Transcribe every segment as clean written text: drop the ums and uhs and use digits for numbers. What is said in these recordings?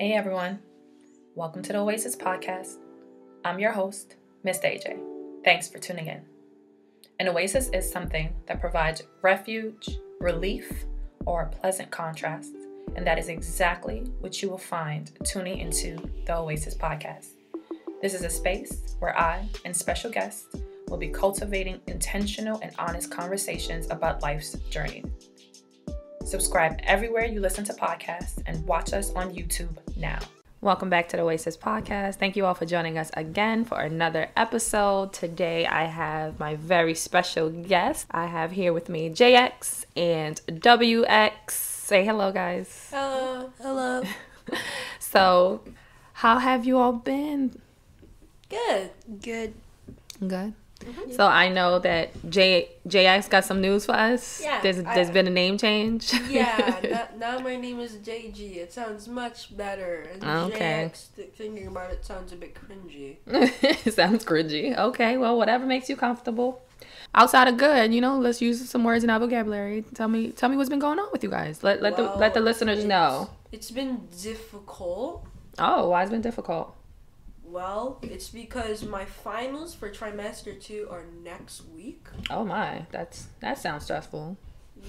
Hey everyone, welcome to the Oasis Podcast. I'm your host, Miss AJ. Thanks for tuning in. An oasis is something that provides refuge, relief, or a pleasant contrast, and that is exactly what you will find tuning into the Oasis Podcast. This is a space where I and special guests will be cultivating intentional and honest conversations about life's journey. Subscribe everywhere you listen to podcasts and watch us on YouTube now. Welcome back to the Oasis Podcast. Thank you all for joining us again for another episode. Today I have my very special guest. I have here with me JX and WX. Say hello, guys. Hello. Hello. So, how have you all been? Good. Good. Mm-hmm. So I know that JX got some news for us. Yeah. There's been a name change. Yeah. Now my name is JG. It sounds much better. And okay. JX, thinking about it, sounds a bit cringy. It sounds cringy. Okay. Well, whatever makes you comfortable. Outside of good, let's use some words in our vocabulary. Tell me what's been going on with you guys. Let the listeners know. It's been difficult. Oh, why has it been difficult? Well, it's because my finals for trimester 2 are next week. Oh my, that sounds stressful.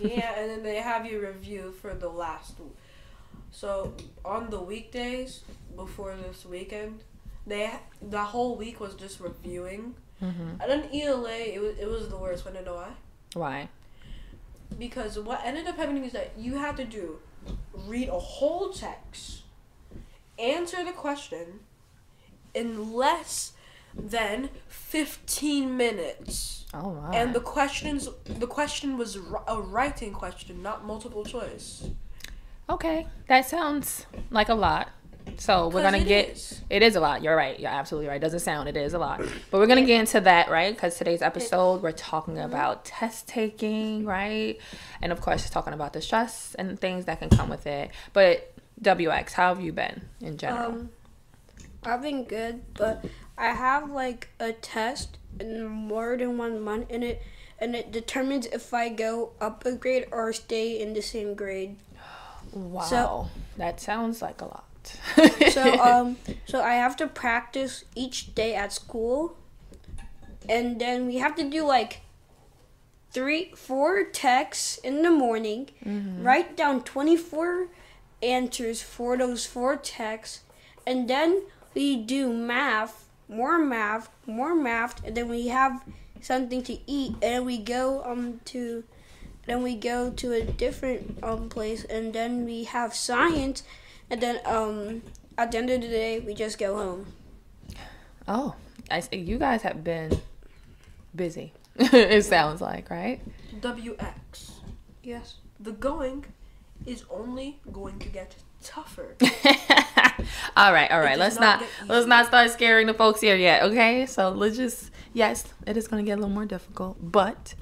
Yeah, and then they have you review for the last week. So on the weekdays before this weekend, the whole week was just reviewing. Mm-hmm. And then ELA, it was the worst. Want to know why? Why? Because what ended up happening is that you had to read a whole text, answer the question in less than 15 minutes. Oh my. And the question was a writing question, not multiple choice. Okay, that sounds like a lot. So we're gonna it is a lot. You're right. You're absolutely right. Doesn't sound, it is a lot. But we're gonna get into that, right? Because today's episode we're talking about test taking, right? And of course, talking about the stress and things that can come with it. But WX, how have you been in general? I've been good, but I have like a test in more than 1 month in it, and it determines if I go up a grade or stay in the same grade. Wow, so, that sounds like a lot. So I have to practice each day at school, and then we have to do like 3-4 texts in the morning, write down 24 answers for those 4 texts, and then we do more math, and then we have something to eat, and we go to a different place, and then we have science, and then at the end of the day we just go home. Oh, I see. You guys have been busy. It sounds like, right? WX. Yes. The going is only going to get tougher. All right. Let's not start scaring the folks here yet, okay? So yes, it is going to get a little more difficult, but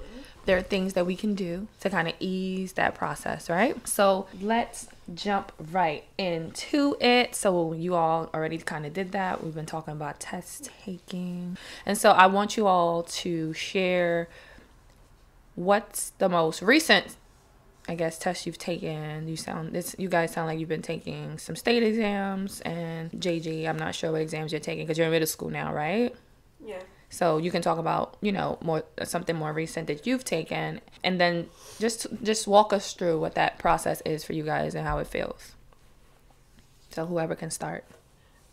there are things that we can do to kind of ease that process, right? So let's jump right into it. So you all already kind of did that. We've been talking about test taking. And so I want you all to share what's the most recent test you've taken. You guys sound like you've been taking some state exams, and JG, I'm not sure what exams you're taking because you're in middle school now, right? Yeah. So you can talk about, something more recent that you've taken, and then just walk us through what that process is for you guys and how it feels. So whoever can start.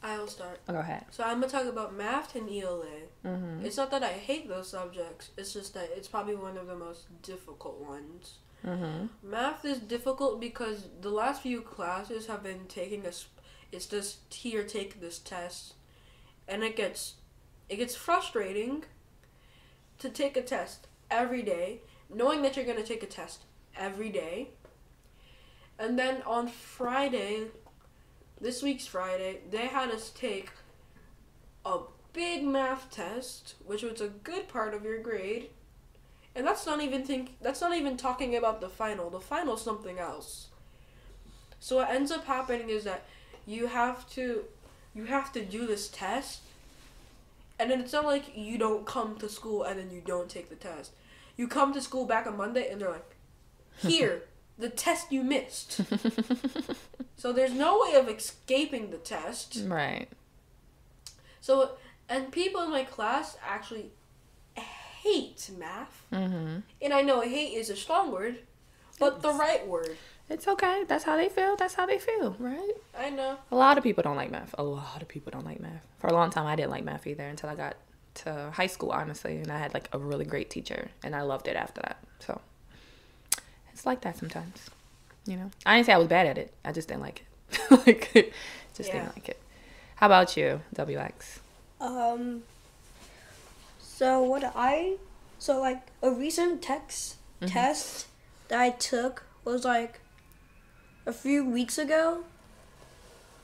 I'll start. Go ahead. So I'm going to talk about math and ELA. Mm-hmm. It's not that I hate those subjects. It's just that it's probably one of the most difficult ones. Mm-hmm. Math is difficult because the last few classes have been it's just here, take this test, and it gets frustrating to take a test every day, knowing that you're going to take a test every day. And then on this week's Friday, they had us take a big math test, which was a good part of your grade. And that's not even talking about the final. The final's something else. So what ends up happening is that you have to do this test, and then it's not like you don't come to school and then you don't take the test. You come to school back on Monday and they're like, here, the test you missed. So there's no way of escaping the test. Right. So, and people in my class actually hate math. Mm-hmm. And I know hate is a strong word, but the right word. It's okay. That's how they feel. That's how they feel, right? I know. A lot of people don't like math. A lot of people don't like math. For a long time, I didn't like math either until I got to high school, honestly. And I had like a really great teacher, and I loved it after that. So it's like that sometimes, you know. I didn't say I was bad at it. I just didn't like it. Didn't like it. How about you, WX? So like a recent test that I took was like a few weeks ago,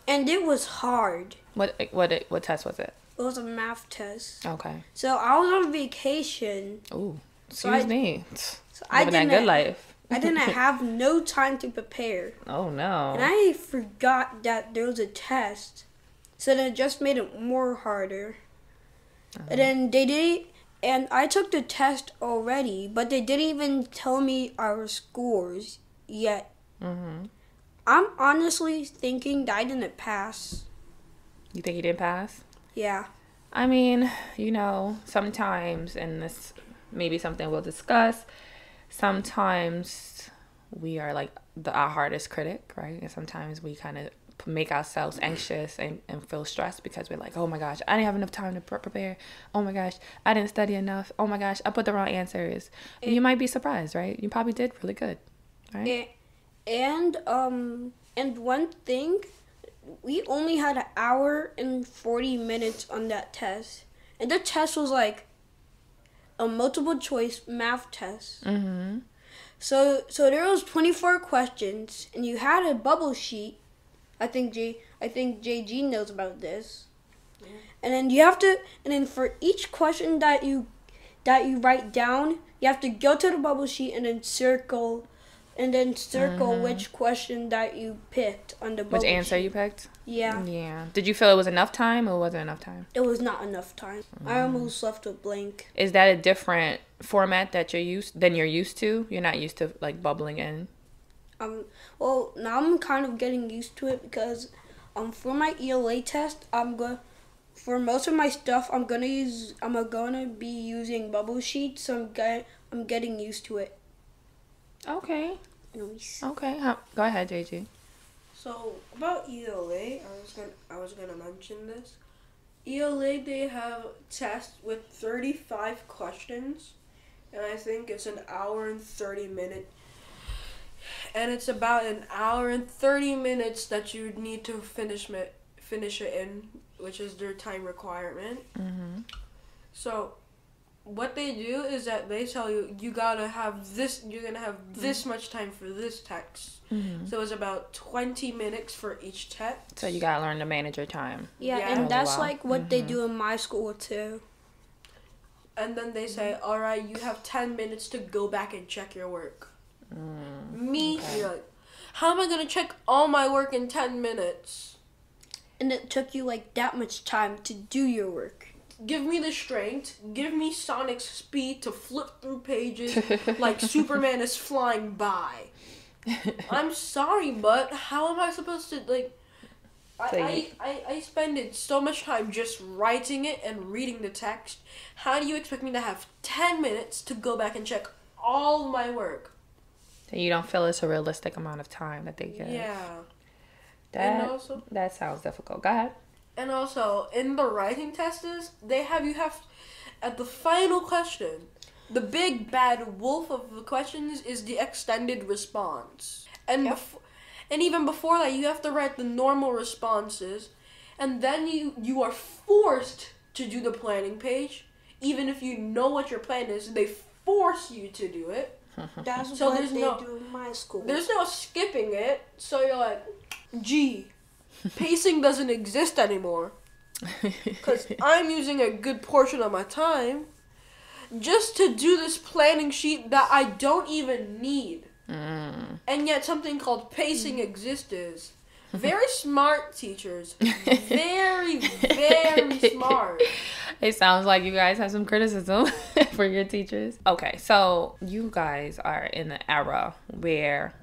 and it was hard. What test was it? It was a math test. Okay. So I was on vacation. Ooh, So excuse me. So I Living that didn't good life. I didn't have no time to prepare. Oh no. And I forgot that there was a test. So then it just made it more harder. And then they did, and I took the test already, but they didn't even tell me our scores yet. Mm-hmm. I'm honestly thinking that I didn't pass. You think you didn't pass? Yeah. I mean, you know, sometimes, and this may be something we'll discuss, sometimes we are like our hardest critic, right? And sometimes we kind of make ourselves anxious and feel stressed because we're like, oh my gosh, I didn't have enough time to prepare. Oh my gosh, I didn't study enough. Oh my gosh, I put the wrong answers. And you might be surprised, right? You probably did really good, right? And one thing, we only had an hour and 40 minutes on that test. And the test was like a multiple choice math test. Mm-hmm. So there was 24 questions, and you had a bubble sheet. I think JG knows about this. Yeah. And then you have to, and then for each question that you write down, you have to go to the bubble sheet and then circle which question that you picked on the bubble sheet. Which answer you picked? Yeah. Yeah. Did you feel it was enough time or wasn't enough time? It was not enough time. I almost left it blank. Is that a different format that you're used to? You're not used to like bubbling in? Well, now I'm kind of getting used to it because for my ELA test, for most of my stuff I'm gonna be using bubble sheets, so I'm getting used to it. Okay. Nice. Okay. Go ahead, JG. So about ELA, I was gonna mention this. ELA, they have tests with 35 questions, and I think it's an hour and 30 minutes. And it's about an hour and 30 minutes that you need to finish it in, which is their time requirement. Mm-hmm. So what they do is that they tell you gotta have this, you're gonna have this much time for this text. Mm-hmm. So it's about 20 minutes for each text. So you gotta learn to manage your time. Yeah, and that's like what they do in my school too. And then they say, all right, you have 10 minutes to go back and check your work. You're like, how am I gonna check all my work in 10 minutes? And it took you like that much time to do your work. Give me the strength, give me Sonic's speed to flip through pages like Superman is flying by. I'm sorry, but how am I supposed to, like, I spend so much time just writing it and reading the text. How do you expect me to have 10 minutes to go back and check all my work? And you don't feel it's a realistic amount of time that they give. Yeah. That sounds difficult. Go ahead. And also, in the writing tests, at the final question, the big bad wolf of the questions is the extended response. And and even before that, you have to write the normal responses, and then you are forced to do the planning page. Even if you know what your plan is, they force you to do it. That's what they do in my school. There's no skipping it, so you're like, gee, pacing doesn't exist anymore. Because I'm using a good portion of my time just to do this planning sheet that I don't even need. And yet something called pacing exists. Very smart teachers. Very, very smart. It sounds like you guys have some criticism for your teachers. Okay, so you guys are in the era where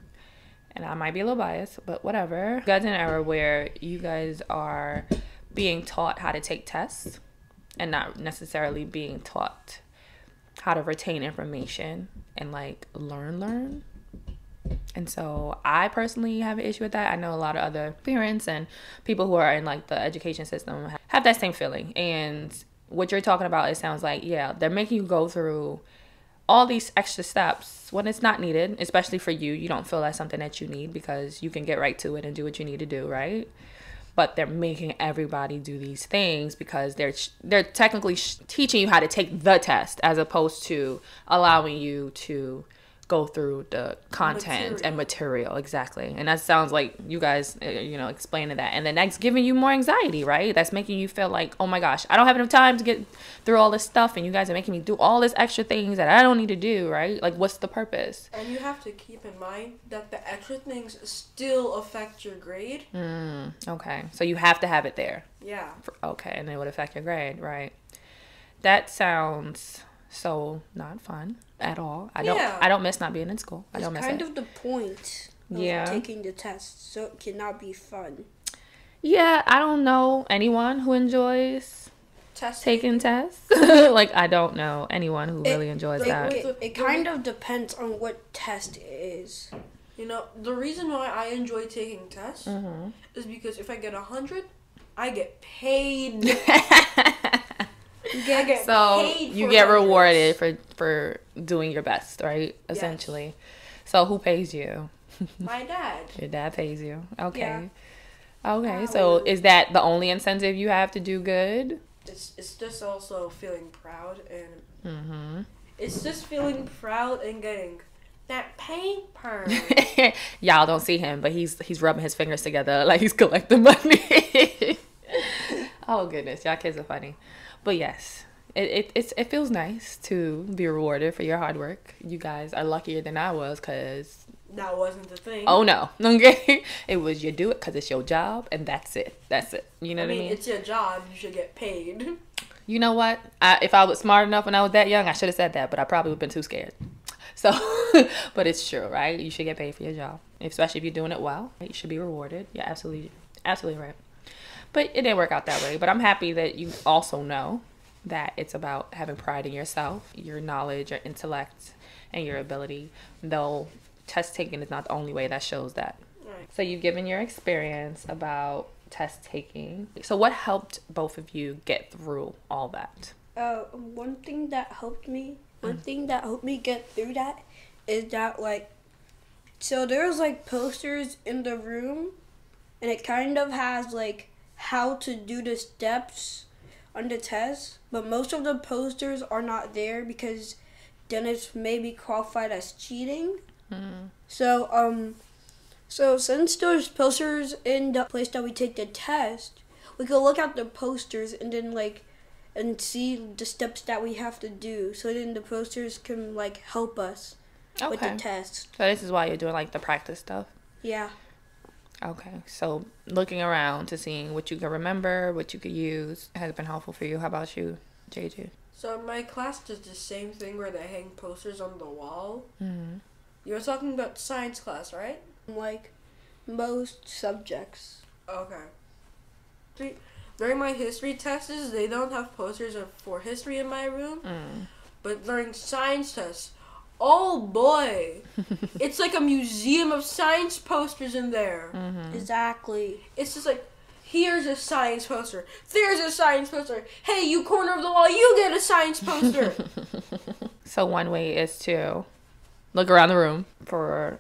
and I might be a little biased, but whatever. You guys in an era where you guys are being taught how to take tests and not necessarily being taught how to retain information and like learn. And so I personally have an issue with that. I know a lot of other parents and people who are in like the education system have that same feeling. And what you're talking about, it sounds like, yeah, they're making you go through all these extra steps when it's not needed, especially for you. You don't feel that's something that you need because you can get right to it and do what you need to do, right? But they're making everybody do these things because they're technically teaching you how to take the test as opposed to allowing you to go through the content and material. Exactly. And that sounds like you guys, explaining that. And then that's giving you more anxiety, right? That's making you feel like, oh my gosh, I don't have enough time to get through all this stuff. And you guys are making me do all this extra things that I don't need to do, right? Like, what's the purpose? And you have to keep in mind that the extra things still affect your grade. Okay. So you have to have it there. Yeah. Okay. And it would affect your grade, right? That sounds so not fun at all. I don't miss not being in school. I don't miss it. It's kind of the point of taking the test, so it cannot be fun. Yeah, I don't know anyone who enjoys taking tests. Like, I don't know anyone who really enjoys that. It kind of depends on what test it is. You know, the reason why I enjoy taking tests is because if I get 100, I get paid. You get rewarded for doing your best, right? Essentially. Yes. So who pays you? My dad. Your dad pays you. Okay. Yeah. Okay. So is that the only incentive you have to do good? It's just also feeling proud and it's just feeling proud and getting that paper. Y'all don't see him, but he's rubbing his fingers together like he's collecting money. Oh goodness, y'all kids are funny. But yes, it feels nice to be rewarded for your hard work. You guys are luckier than I was because that wasn't the thing. Oh no, okay. It was you do it because it's your job and that's it. You know what I mean? It's your job. You should get paid. You know what? If I was smart enough when I was that young, I should have said that, but I probably would have been too scared. So, but it's true, right? You should get paid for your job, especially if you're doing it well. You should be rewarded. Yeah, absolutely right. But it didn't work out that way. But I'm happy that you also know that it's about having pride in yourself, your knowledge, your intellect, and your ability. Though test taking is not the only way that shows that. Right. So you've given your experience about test taking. So what helped both of you get through all that? One thing that helped me get through that is that, like, so there's like posters in the room, and it kind of has like how to do the steps on the test, but most of the posters are not there because then it's maybe qualified as cheating. So since there's posters in the place that we take the test, we can look at the posters and then and see the steps that we have to do, so then the posters can help us with the test. So this is why you're doing the practice stuff? Yeah. Okay, so looking around to seeing what you can remember, what you could use, has been helpful for you. How about you, JJ? So my class does the same thing where they hang posters on the wall. You were talking about science class, right? Most subjects. Okay. During my history tests, they don't have posters for history in my room. But during science tests, oh boy, it's like a museum of science posters in there. Exactly. It's just here's a science poster. There's a science poster. Hey, you corner of the wall, you get a science poster. So one way is to look around the room for,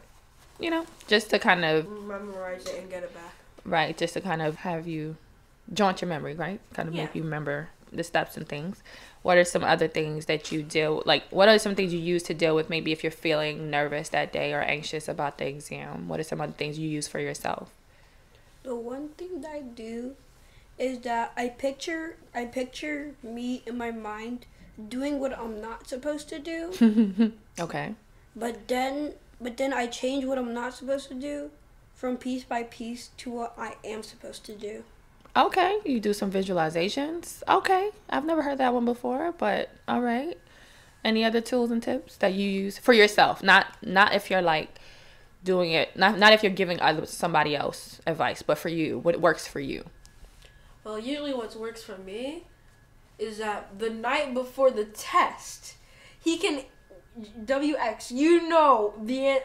just to kind of memorize it and get it back. Right, just to kind of have you jaunt your memory, right? Kind of make you remember the steps and things. What are some other things that you what are some things you use to deal with maybe if you're feeling nervous that day or anxious about the exam? What are some other things you use for yourself? The one thing that I do is that I picture me in my mind doing what I'm not supposed to do. Okay. But then I change what I'm not supposed to do from piece by piece to what I am supposed to do. Okay, you do some visualizations. Okay, I've never heard that one before, but all right. Any other tools and tips that you use for yourself? Not if you're doing it, not if you're giving somebody else advice, but for you, what works for you? Well, usually what works for me is that the night before the test, he can WX, you know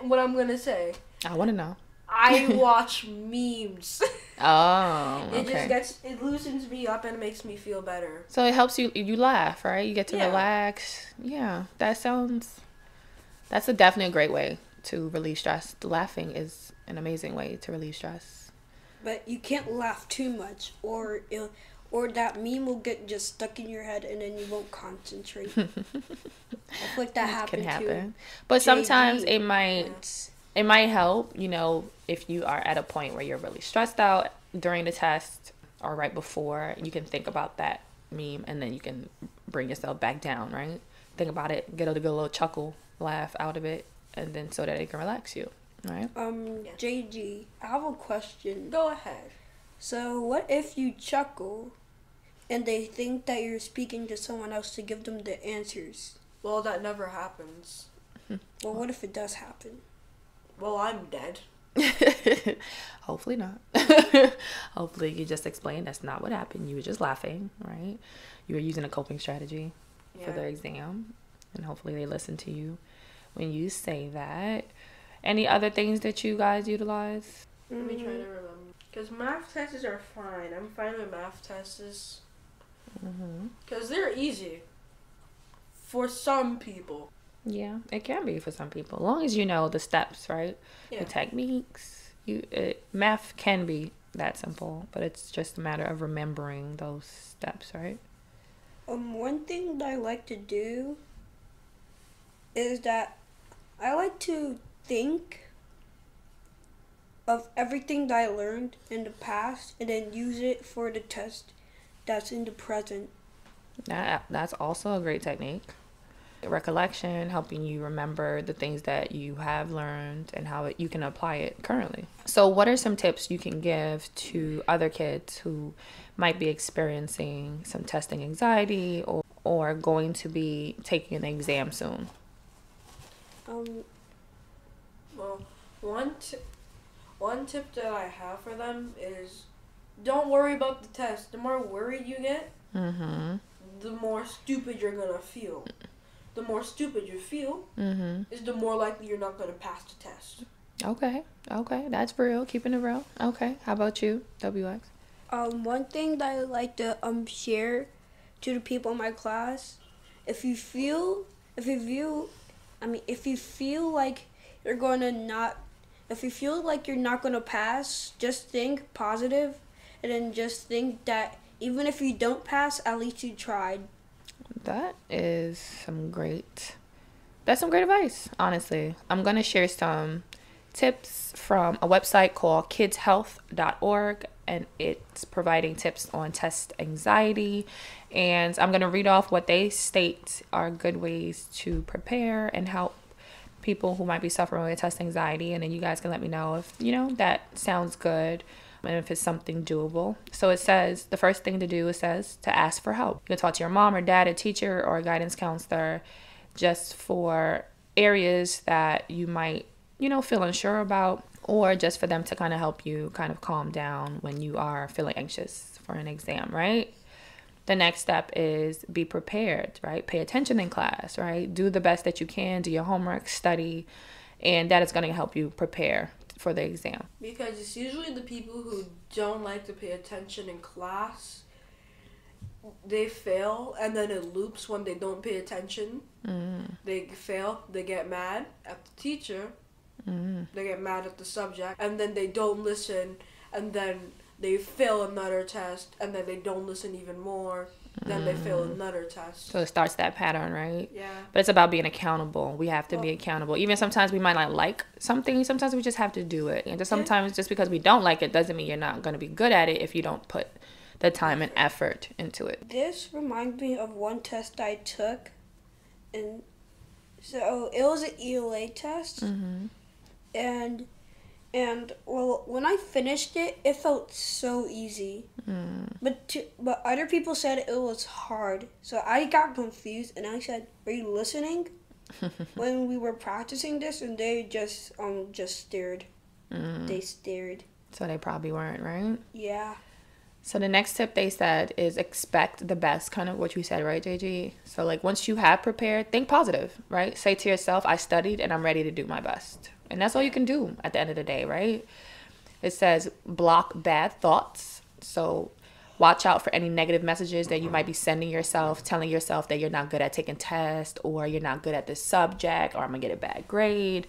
what I'm gonna say. I want to know. I watch memes. Oh, okay. It loosens me up and makes me feel better. So it helps you laugh, right? You get to relax. Yeah, that's definitely a great way to relieve stress. Laughing is an amazing way to relieve stress. But you can't laugh too much, or that meme will get just stuck in your head, and then you won't concentrate. I feel like that happened can happen. too. But sometimes it might help, if you are at a point where you're really stressed out during the test or right before, you can think about that meme and then you can bring yourself back down, right? Think about it, get a little chuckle, laugh out of it, and then so that it can relax you, right? JG, I have a question. Go ahead. So what if you chuckle and they think that you're speaking to someone else to give them the answers? Well, that never happens. Well, what if it does happen? Well, I'm dead. Hopefully not. Hopefully you just explained that's not what happened. You were just laughing, right? You were using a coping strategy for the exam, and hopefully they listen to you when you say that. Any other things that you guys utilize? Let me try to remember. Because math tests are fine. I'm fine with math tests. Because they're easy. For some people. Yeah, it can be for some people. As long as you know the steps, right? Yeah. The techniques. Math can be that simple, but it's just a matter of remembering those steps, right? One thing that I like to do is that I like to think of everything that I learned in the past and then use it for the test that's in the present. That's also a great technique. Recollection, helping you remember the things that you have learned and how you can apply it currently. So what are some tips you can give to other kids who might be experiencing some testing anxiety or going to be taking an exam soon? Well, one tip that I have for them is don't worry about the test. The more worried you get, the more stupid you're going to feel. The more stupid you feel is the more likely you're not going to pass the test. Okay, that's real. Keeping it real. Okay, how about you, WX? One thing that I like to share to the people in my class, if you feel like you're not gonna pass, just think positive, and then just think that even if you don't pass, at least you tried. That's some great advice, honestly. I'm going to share some tips from a website called kidshealth.org, and it's providing tips on test anxiety. And I'm going to read off what they state are good ways to prepare and help people who might be suffering with test anxiety. And then you guys can let me know if, that sounds good. And if it's something doable. So it says the first thing to do is to ask for help. You can talk to your mom or dad, a teacher, or a guidance counselor just for areas that you might, feel unsure about, or just for them to kind of help you kind of calm down when you are feeling anxious for an exam, right? The next step is be prepared, right? Pay attention in class, right? Do the best that you can, do your homework, study, and that is going to help you prepare for the exam. Because it's usually the people who don't like to pay attention in class, they fail, and then it loops when they don't pay attention. They fail, they get mad at the teacher, they get mad at the subject, and then they don't listen, and then they fail another test, and then they don't listen even more. Then they fail another test. So it starts that pattern, right? Yeah. But it's about being accountable. We have to be accountable. Even sometimes we might not like something. Sometimes we just have to do it. And just sometimes just because we don't like it doesn't mean you're not going to be good at it if you don't put the time and effort into it. This reminds me of one test I took. And so it was an ELA test. And well, when I finished it, it felt so easy. But other people said it was hard. So I got confused, and I said, "Are you listening?" when we were practicing this, and they just stared. They stared. So they probably weren't, right? Yeah. So the next tip they said is expect the best, kind of what you said, right, JG? So like once you have prepared, think positive, right? Say to yourself, I studied and I'm ready to do my best. And that's all you can do at the end of the day, right? It says block bad thoughts. So watch out for any negative messages that you might be sending yourself, telling yourself that you're not good at taking tests, or you're not good at this subject, or I'm gonna get a bad grade.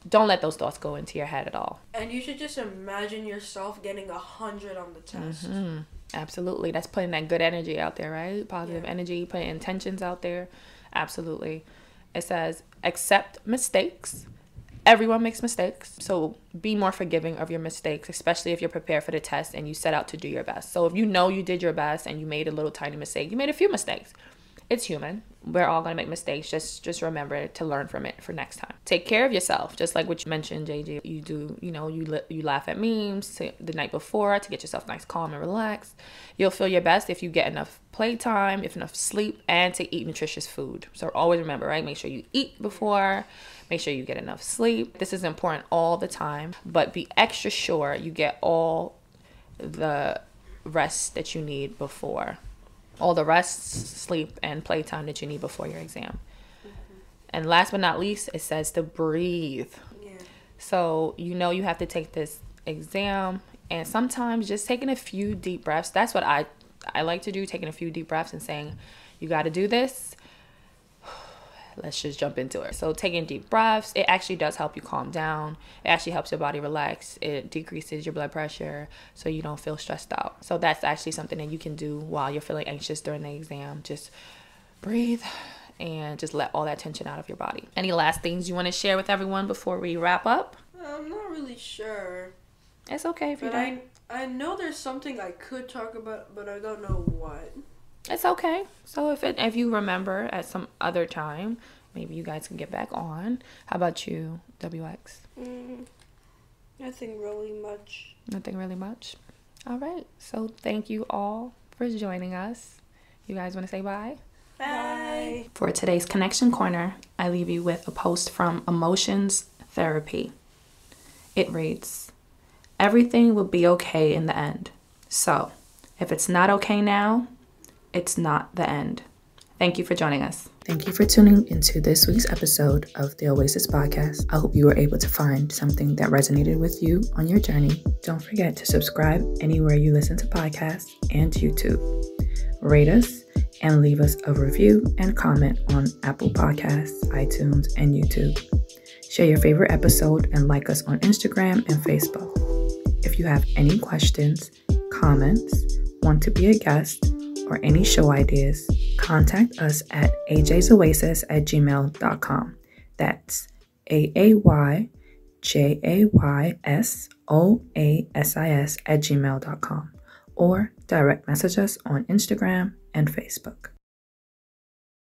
Don't let those thoughts go into your head at all. And you should just imagine yourself getting 100 on the test. Absolutely. That's putting that good energy out there, right? Positive energy, putting intentions out there. Absolutely. It says accept mistakes. Everyone makes mistakes. So be more forgiving of your mistakes, especially if you're prepared for the test and you set out to do your best. So if you know you did your best and you made a little tiny mistake, you made a few mistakes. It's human. We're all going to make mistakes. Just remember to learn from it for next time. Take care of yourself. Just like what you mentioned, JJ. You do, you laugh at memes the night before to get yourself nice, calm, and relaxed. You'll feel your best if you get enough playtime, if enough sleep, and to eat nutritious food. So always remember, right? Make sure you eat before. Make sure you get enough sleep. This is important all the time. But be extra sure you get all the rest that you need before. All the rest, sleep, and playtime that you need before your exam. And last but not least, it says to breathe. Yeah. So you have to take this exam, and sometimes just taking a few deep breaths. That's what I like to do, taking a few deep breaths and saying, you got to do this. Let's just jump into it. So taking deep breaths, it actually does help you calm down. It actually helps your body relax. It decreases your blood pressure so you don't feel stressed out. So that's actually something that you can do while you're feeling anxious during the exam. Just breathe and just let all that tension out of your body. Any last things you want to share with everyone before we wrap up? I'm not really sure. It's okay if you don't. I know there's something I could talk about, but I don't know what. It's okay. So if you remember at some other time, maybe you guys can get back on. How about you, WX? Nothing really much. Nothing really much. All right. So thank you all for joining us. You guys want to say bye? Bye. For today's Connection Corner, I leave you with a post from Emotions Therapy. It reads, everything will be okay in the end. So if it's not okay now, it's not the end. Thank you for joining us. Thank you for tuning into this week's episode of the Oasis Podcast. I hope you were able to find something that resonated with you on your journey. Don't forget to subscribe anywhere you listen to podcasts and YouTube. Rate us and leave us a review and comment on Apple Podcasts, iTunes, and YouTube. Share your favorite episode and like us on Instagram and Facebook. If you have any questions, comments, want to be a guest, or any show ideas, contact us at ajaysoasis@gmail.com. That's AAYJAYSOASIS@gmail.com, or direct message us on Instagram and Facebook.